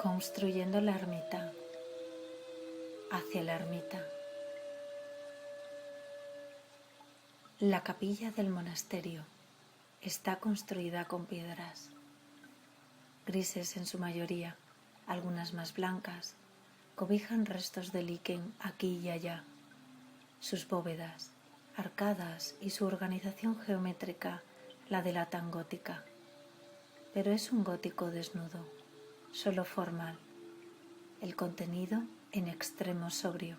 Construyendo la ermita. Hacia la ermita. La capilla del monasterio está construida con piedras, grises en su mayoría, algunas más blancas, cobijan restos de liquen aquí y allá. Sus bóvedas, arcadas y su organización geométrica la delatan gótica, pero es un gótico desnudo, solo formal. El contenido en extremo sobrio.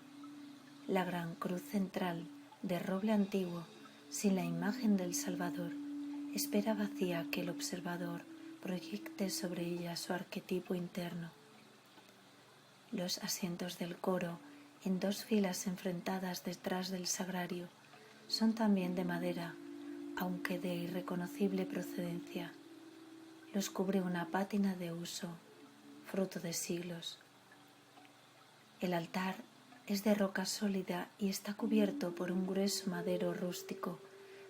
La gran cruz central de roble antiguo, sin la imagen del Salvador, espera vacía que el observador proyecte sobre ella su arquetipo interno. Los asientos del coro, en dos filas enfrentadas detrás del sagrario, son también de madera, aunque de irreconocible procedencia. Los cubre una pátina de uso, fruto de siglos. El altar es de roca sólida y está cubierto por un grueso madero rústico,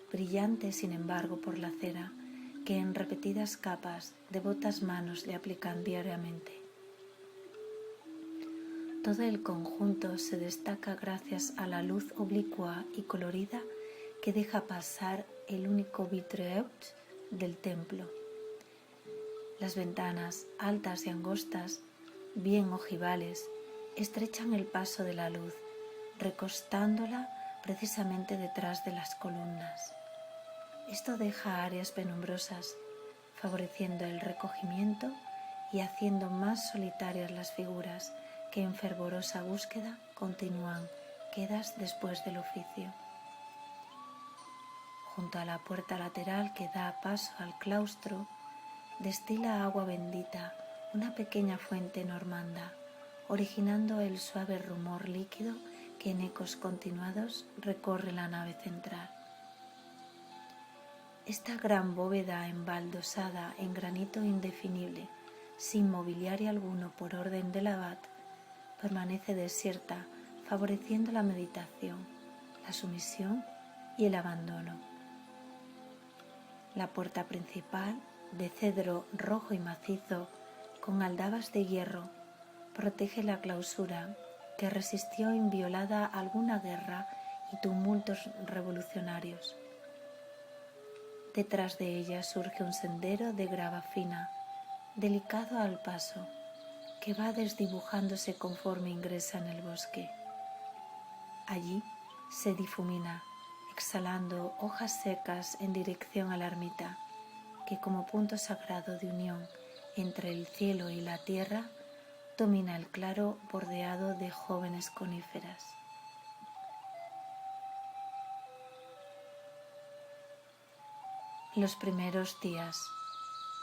brillante sin embargo por la cera, que en repetidas capas devotas manos le aplican diariamente. Todo el conjunto se destaca gracias a la luz oblicua y colorida que deja pasar el único vitraux del templo. Las ventanas, altas y angostas, bien ojivales, estrechan el paso de la luz, recostándola precisamente detrás de las columnas. Esto deja áreas penumbrosas, favoreciendo el recogimiento y haciendo más solitarias las figuras que en fervorosa búsqueda continúan quedas después del oficio. Junto a la puerta lateral que da paso al claustro, destila agua bendita una pequeña fuente normanda, originando el suave rumor líquido que en ecos continuados recorre la nave central. Esta gran bóveda embaldosada en granito indefinible, sin mobiliario alguno por orden del abad, permanece desierta, favoreciendo la meditación, la sumisión y el abandono. La puerta principal, de cedro rojo y macizo, con aldabas de hierro, protege la clausura que resistió inviolada a alguna guerra y tumultos revolucionarios. Detrás de ella surge un sendero de grava fina, delicado al paso, que va desdibujándose conforme ingresa en el bosque. Allí se difumina, exhalando hojas secas en dirección a la ermita, que como punto sagrado de unión entre el cielo y la tierra, domina el claro bordeado de jóvenes coníferas. Los primeros días.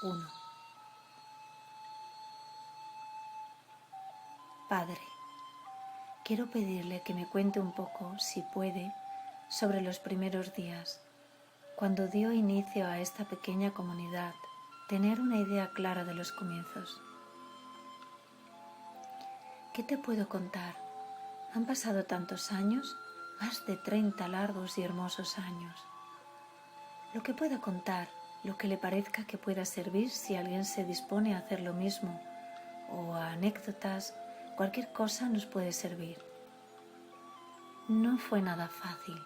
1. Padre, quiero pedirle que me cuente un poco, si puede, sobre los primeros días, cuando dio inicio a esta pequeña comunidad, tener una idea clara de los comienzos. ¿Qué te puedo contar? Han pasado tantos años, más de 30 largos y hermosos años. Lo que pueda contar, lo que le parezca que pueda servir si alguien se dispone a hacer lo mismo, o a anécdotas, cualquier cosa nos puede servir. No fue nada fácil.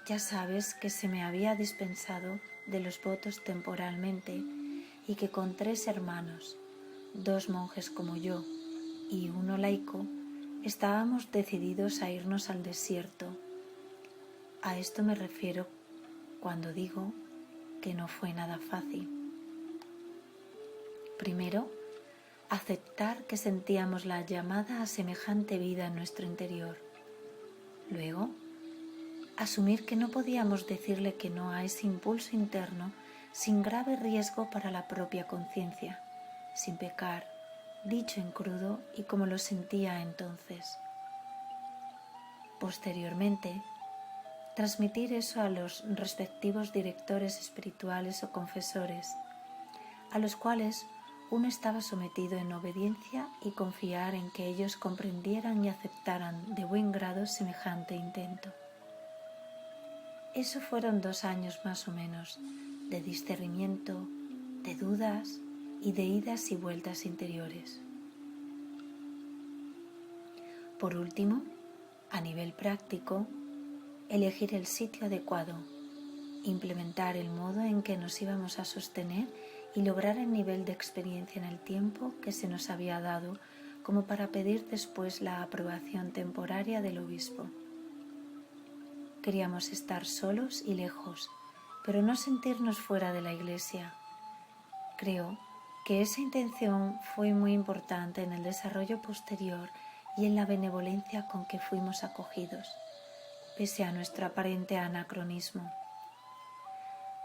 Ya sabes que se me había dispensado de los votos temporalmente y que con 3 hermanos, 2 monjes como yo y uno laico, estábamos decididos a irnos al desierto. A esto me refiero cuando digo que no fue nada fácil. Primero, aceptar que sentíamos la llamada a semejante vida en nuestro interior. Luego, asumir que no podíamos decirle que no a ese impulso interno sin grave riesgo para la propia conciencia, sin pecar, dicho en crudo y como lo sentía entonces. Posteriormente, transmitir eso a los respectivos directores espirituales o confesores, a los cuales uno estaba sometido en obediencia, y confiar en que ellos comprendieran y aceptaran de buen grado semejante intento. Eso fueron 2 años más o menos de discernimiento, de dudas y de idas y vueltas interiores. Por último, a nivel práctico, elegir el sitio adecuado, implementar el modo en que nos íbamos a sostener y lograr el nivel de experiencia en el tiempo que se nos había dado como para pedir después la aprobación temporaria del obispo. Queríamos estar solos y lejos, pero no sentirnos fuera de la iglesia. Creo que esa intención fue muy importante en el desarrollo posterior y en la benevolencia con que fuimos acogidos, pese a nuestro aparente anacronismo.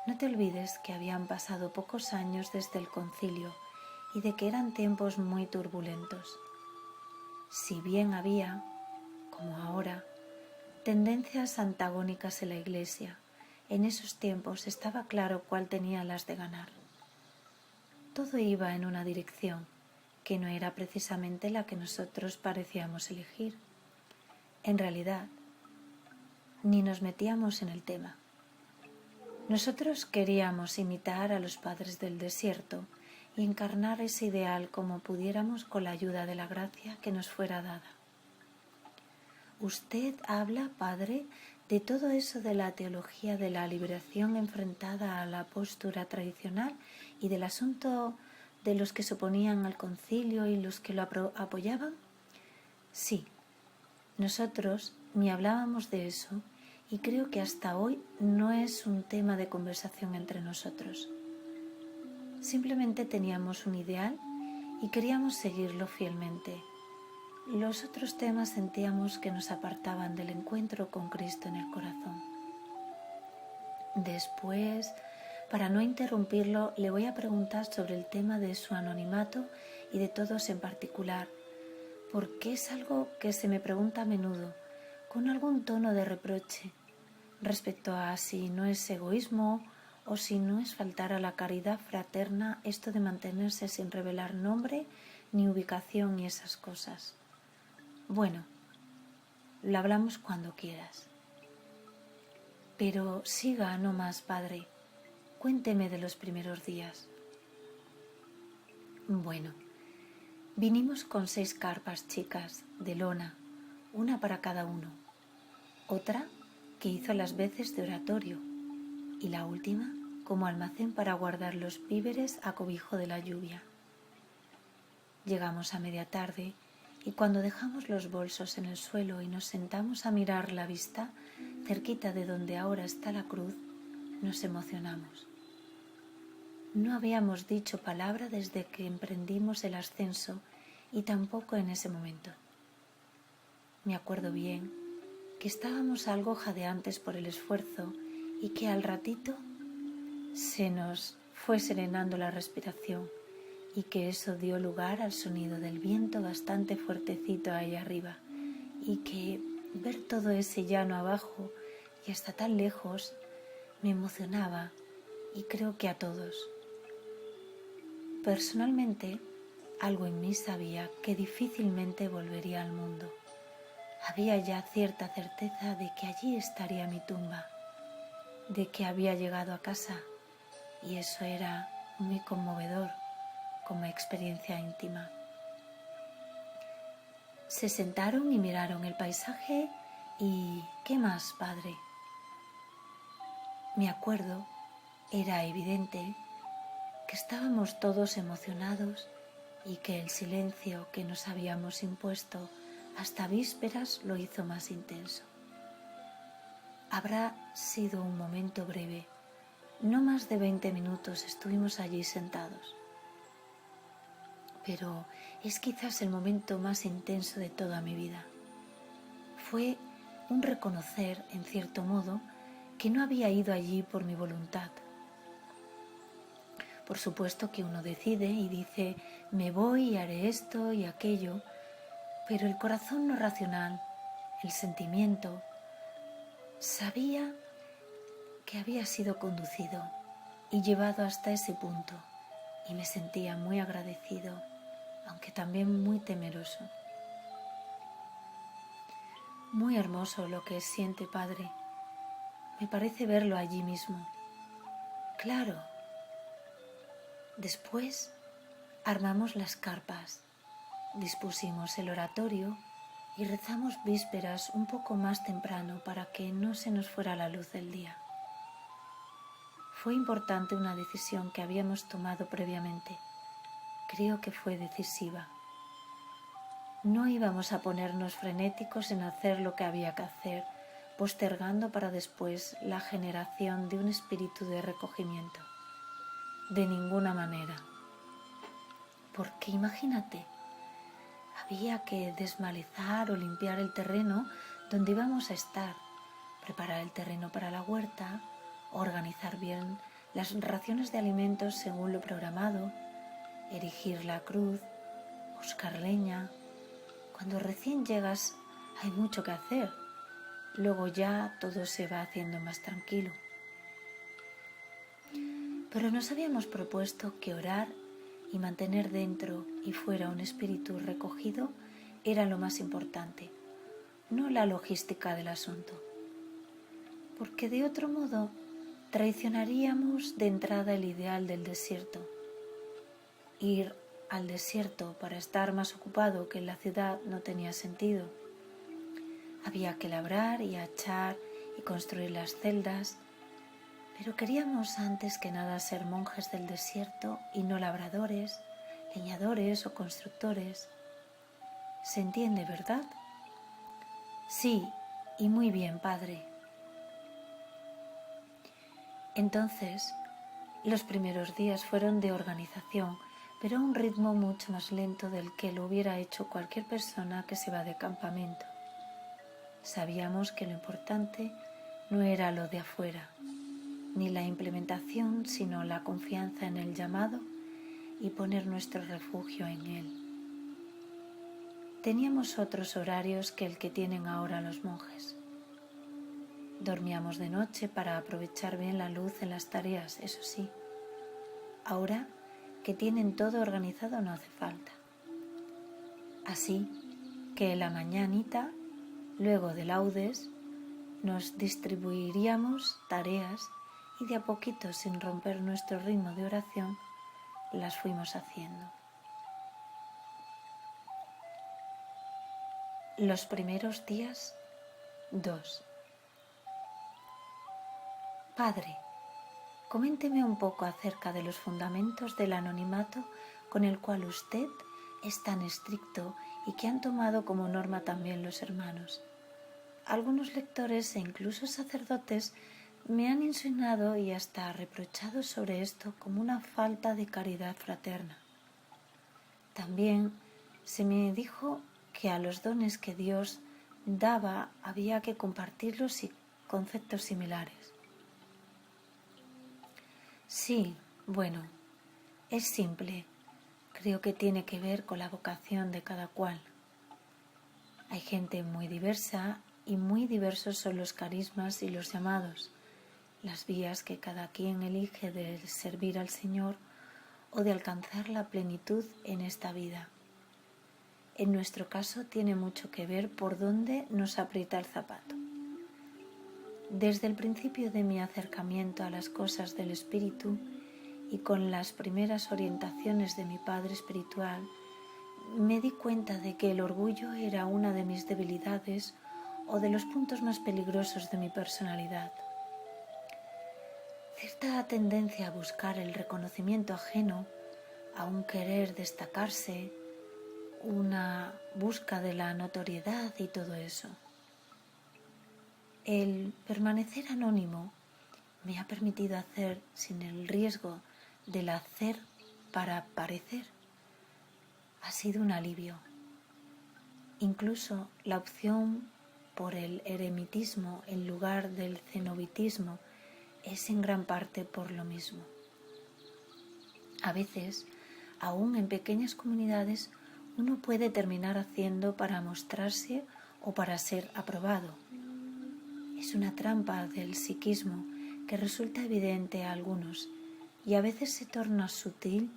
No te olvides que habían pasado pocos años desde el concilio y de que eran tiempos muy turbulentos. Si bien había, como ahora, tendencias antagónicas en la Iglesia, en esos tiempos estaba claro cuál tenía las de ganar. Todo iba en una dirección, que no era precisamente la que nosotros parecíamos elegir. En realidad, ni nos metíamos en el tema. Nosotros queríamos imitar a los padres del desierto y encarnar ese ideal como pudiéramos con la ayuda de la gracia que nos fuera dada. Usted habla, padre, de todo eso de la teología de la liberación enfrentada a la postura tradicional y del asunto de los que se oponían al concilio y los que lo apoyaban. Sí, nosotros ni hablábamos de eso y creo que hasta hoy no es un tema de conversación entre nosotros. Simplemente teníamos un ideal y queríamos seguirlo fielmente. Los otros temas sentíamos que nos apartaban del encuentro con Cristo en el corazón. Después, para no interrumpirlo, le voy a preguntar sobre el tema de su anonimato y de todos en particular, porque es algo que se me pregunta a menudo, con algún tono de reproche, respecto a si no es egoísmo o si no es faltar a la caridad fraterna esto de mantenerse sin revelar nombre ni ubicación ni esas cosas. Bueno, lo hablamos cuando quieras. Pero siga no más, padre. Cuénteme de los primeros días. Bueno, vinimos con 6 carpas chicas de lona, una para cada uno. Otra que hizo las veces de oratorio y la última como almacén para guardar los víveres a cobijo de la lluvia. Llegamos a media tarde y cuando dejamos los bolsos en el suelo y nos sentamos a mirar la vista cerquita de donde ahora está la cruz, nos emocionamos. No habíamos dicho palabra desde que emprendimos el ascenso y tampoco en ese momento. Me acuerdo bien que estábamos algo jadeantes por el esfuerzo y que al ratito se nos fue serenando la respiración y que eso dio lugar al sonido del viento bastante fuertecito ahí arriba y que ver todo ese llano abajo y hasta tan lejos me emocionaba y creo que a todos. Personalmente, algo en mí sabía que difícilmente volvería al mundo. Había ya cierta certeza de que allí estaría mi tumba, de que había llegado a casa, y eso era muy conmovedor como experiencia íntima. Se sentaron y miraron el paisaje y ¿qué más, padre? Me acuerdo, era evidente, que estábamos todos emocionados y que el silencio que nos habíamos impuesto hasta vísperas lo hizo más intenso. Habrá sido un momento breve, no más de 20 minutos estuvimos allí sentados. Pero es quizás el momento más intenso de toda mi vida. Fue un reconocer, en cierto modo, que no había ido allí por mi voluntad. Por supuesto que uno decide y dice, me voy y haré esto y aquello, pero el corazón no racional, el sentimiento, sabía que había sido conducido y llevado hasta ese punto y me sentía muy agradecido, aunque también muy temeroso. Muy hermoso lo que siente, padre. Me parece verlo allí mismo. Claro. Después armamos las carpas, dispusimos el oratorio y rezamos vísperas un poco más temprano para que no se nos fuera la luz del día. Fue importante una decisión que habíamos tomado previamente. Creo que fue decisiva. No íbamos a ponernos frenéticos en hacer lo que había que hacer, postergando para después la generación de un espíritu de recogimiento. De ninguna manera. Porque imagínate, había que desmalezar o limpiar el terreno donde íbamos a estar, preparar el terreno para la huerta, organizar bien las raciones de alimentos según lo programado, erigir la cruz, buscar leña. Cuando recién llegas hay mucho que hacer, luego ya todo se va haciendo más tranquilo. Pero nos habíamos propuesto que orar y mantener dentro y fuera un espíritu recogido era lo más importante, no la logística del asunto. Porque de otro modo traicionaríamos de entrada el ideal del desierto. Ir al desierto para estar más ocupado que en la ciudad no tenía sentido. Había que labrar y hachar y construir las celdas, pero queríamos antes que nada ser monjes del desierto y no labradores, leñadores o constructores. ¿Se entiende, verdad? Sí, y muy bien, padre. Entonces, los primeros días fueron de organización, pero a un ritmo mucho más lento del que lo hubiera hecho cualquier persona que se va de campamento. Sabíamos que lo importante no era lo de afuera, ni la implementación, sino la confianza en el llamado y poner nuestro refugio en él. Teníamos otros horarios que el que tienen ahora los monjes. Dormíamos de noche para aprovechar bien la luz en las tareas, eso sí. Ahora que tienen todo organizado no hace falta. Así que en la mañanita, luego de laudes, nos distribuiríamos tareas y de a poquito, sin romper nuestro ritmo de oración, las fuimos haciendo. Los primeros días, 2. Padre, coménteme un poco acerca de los fundamentos del anonimato con el cual usted es tan estricto y que han tomado como norma también los hermanos. Algunos lectores e incluso sacerdotes me han insinuado y hasta reprochado sobre esto como una falta de caridad fraterna. También se me dijo que a los dones que Dios daba había que compartirlos y conceptos similares. Sí, bueno, es simple. Creo que tiene que ver con la vocación de cada cual. Hay gente muy diversa y muy diversos son los carismas y los llamados, las vías que cada quien elige de servir al Señor o de alcanzar la plenitud en esta vida. En nuestro caso tiene mucho que ver por dónde nos aprieta el zapato. Desde el principio de mi acercamiento a las cosas del espíritu y con las primeras orientaciones de mi padre espiritual, me di cuenta de que el orgullo era una de mis debilidades o de los puntos más peligrosos de mi personalidad. Cierta tendencia a buscar el reconocimiento ajeno, a un querer destacarse, una busca de la notoriedad y todo eso. El permanecer anónimo me ha permitido hacer sin el riesgo del hacer para parecer. Ha sido un alivio. Incluso la opción por el eremitismo en lugar del cenobitismo es en gran parte por lo mismo. A veces, aún en pequeñas comunidades, uno puede terminar haciendo para mostrarse o para ser aprobado. Es una trampa del psiquismo que resulta evidente a algunos y a veces se torna sutil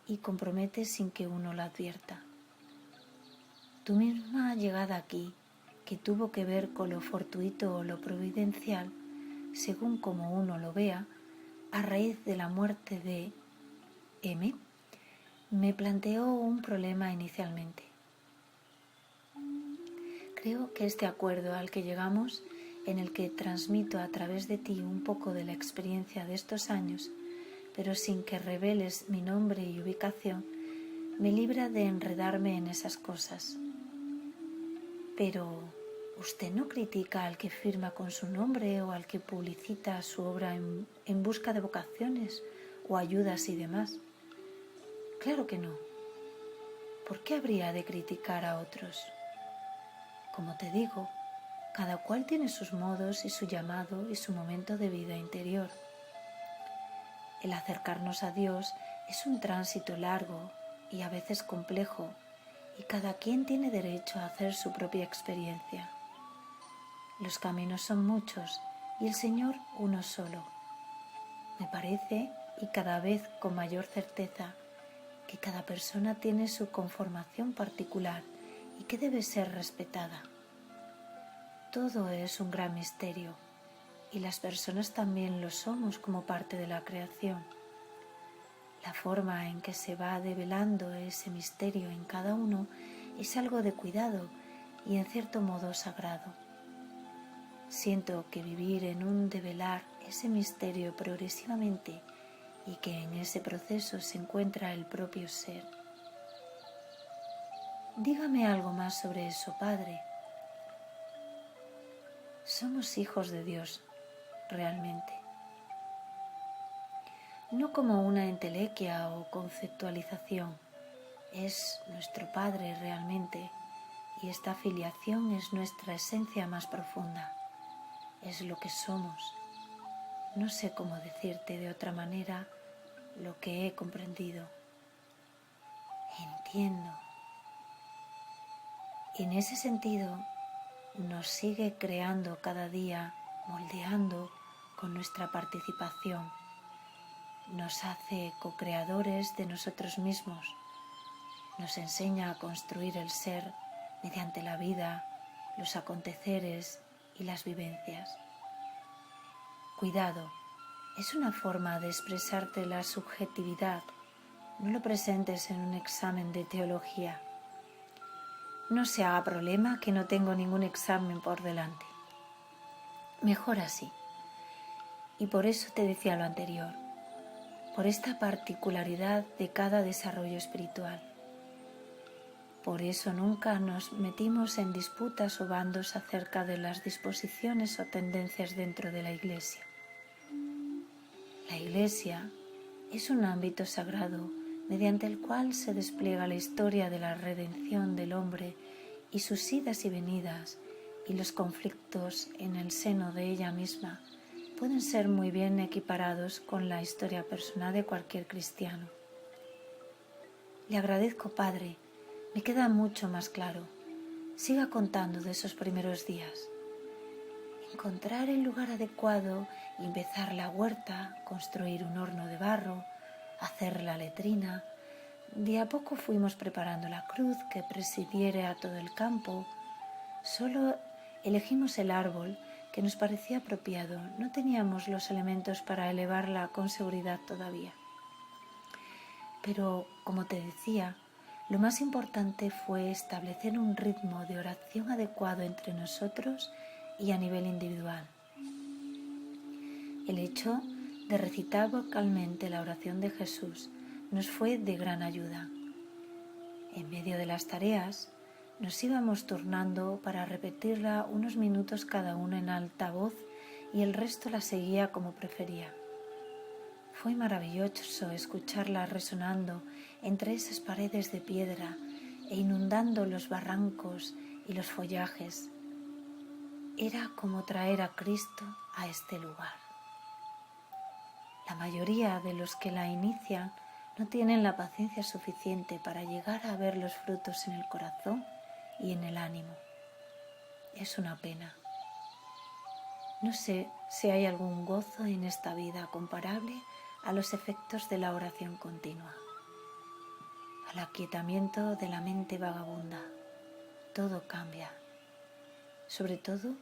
y compromete sin que uno lo advierta. Tu misma llegada aquí, que tuvo que ver con lo fortuito o lo providencial, según como uno lo vea, a raíz de la muerte de M, me planteó un problema inicialmente. Creo que este acuerdo al que llegamos, en el que transmito a través de ti un poco de la experiencia de estos años, pero sin que reveles mi nombre y ubicación, me libra de enredarme en esas cosas. Pero usted no critica al que firma con su nombre o al que publicita su obra en busca de vocaciones o ayudas y demás. Claro que no. ¿Por qué habría de criticar a otros? Como te digo, cada cual tiene sus modos y su llamado y su momento de vida interior. El acercarnos a Dios es un tránsito largo y a veces complejo, y cada quien tiene derecho a hacer su propia experiencia. Los caminos son muchos y el Señor uno solo. Me parece, y cada vez con mayor certeza, que cada persona tiene su conformación particular y que debe ser respetada. Todo es un gran misterio y las personas también lo somos como parte de la creación. La forma en que se va develando ese misterio en cada uno es algo de cuidado y en cierto modo sagrado. Siento que vivir en un develar ese misterio progresivamente y que en ese proceso se encuentra el propio ser. Dígame algo más sobre eso, Padre. Somos hijos de Dios, realmente. No como una entelequia o conceptualización, es nuestro Padre realmente, y esta filiación es nuestra esencia más profunda, es lo que somos. No sé cómo decirte de otra manera lo que he comprendido. Entiendo. Y en ese sentido nos sigue creando cada día, moldeando con nuestra participación. Nos hace co-creadores de nosotros mismos. Nos enseña a construir el ser mediante la vida, los aconteceres y las vivencias. Cuidado, es una forma de expresarte la subjetividad. No lo presentes en un examen de teología. No se haga problema que no tengo ningún examen por delante. Mejor así. Y por eso te decía lo anterior, por esta particularidad de cada desarrollo espiritual. Por eso nunca nos metimos en disputas o bandos acerca de las disposiciones o tendencias dentro de la Iglesia. La Iglesia es un ámbito sagrado mediante el cual se despliega la historia de la redención del hombre y sus idas y venidas, y los conflictos en el seno de ella misma pueden ser muy bien equiparados con la historia personal de cualquier cristiano. Le agradezco, Padre, me queda mucho más claro. Siga contando de esos primeros días. Encontrar el lugar adecuado y empezar la huerta, construir un horno de barro, hacer la letrina. De a poco fuimos preparando la cruz que presidiera a todo el campo. Solo elegimos el árbol que nos parecía apropiado. No teníamos los elementos para elevarla con seguridad todavía. Pero, como te decía, lo más importante fue establecer un ritmo de oración adecuado entre nosotros y a nivel individual. El hecho de recitar vocalmente la oración de Jesús nos fue de gran ayuda. En medio de las tareas, nos íbamos turnando para repetirla unos minutos cada uno en alta voz y el resto la seguía como prefería. Fue maravilloso escucharla resonando entre esas paredes de piedra e inundando los barrancos y los follajes. Era como traer a Cristo a este lugar. La mayoría de los que la inician no tienen la paciencia suficiente para llegar a ver los frutos en el corazón y en el ánimo. Es una pena. No sé si hay algún gozo en esta vida comparable a los efectos de la oración continua, al aquietamiento de la mente vagabunda. Todo cambia, sobre todo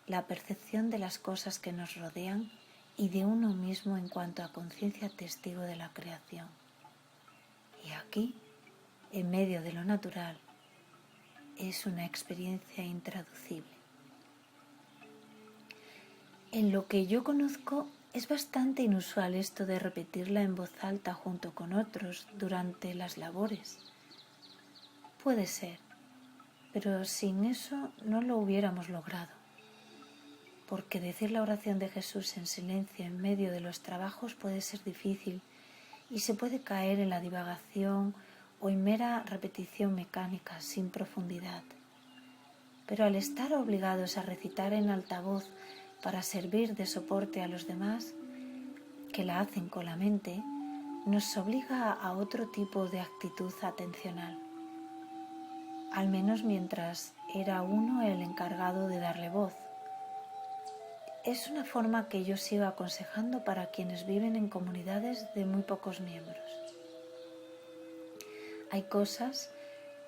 la percepción de las cosas que nos rodean y de uno mismo en cuanto a conciencia testigo de la creación. Y aquí, en medio de lo natural, es una experiencia intraducible. En lo que yo conozco, es bastante inusual esto de repetirla en voz alta junto con otros durante las labores. Puede ser, pero sin eso no lo hubiéramos logrado. Porque decir la oración de Jesús en silencio en medio de los trabajos puede ser difícil y se puede caer en la divagación o en mera repetición mecánica sin profundidad. Pero al estar obligados a recitar en alta voz para servir de soporte a los demás, que la hacen con la mente, nos obliga a otro tipo de actitud atencional. Al menos mientras era uno el encargado de darle voz. Es una forma que yo sigo aconsejando para quienes viven en comunidades de muy pocos miembros. Hay cosas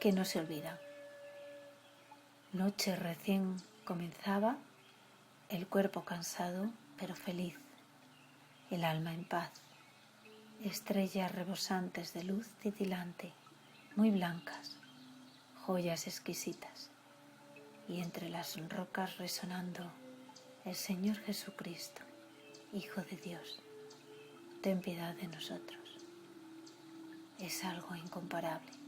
que no se olvidan. Noche recién comenzaba, el cuerpo cansado pero feliz, el alma en paz, estrellas rebosantes de luz titilante, muy blancas, joyas exquisitas, y entre las rocas resonando el Señor Jesucristo, Hijo de Dios, ten piedad de nosotros. Es algo incomparable.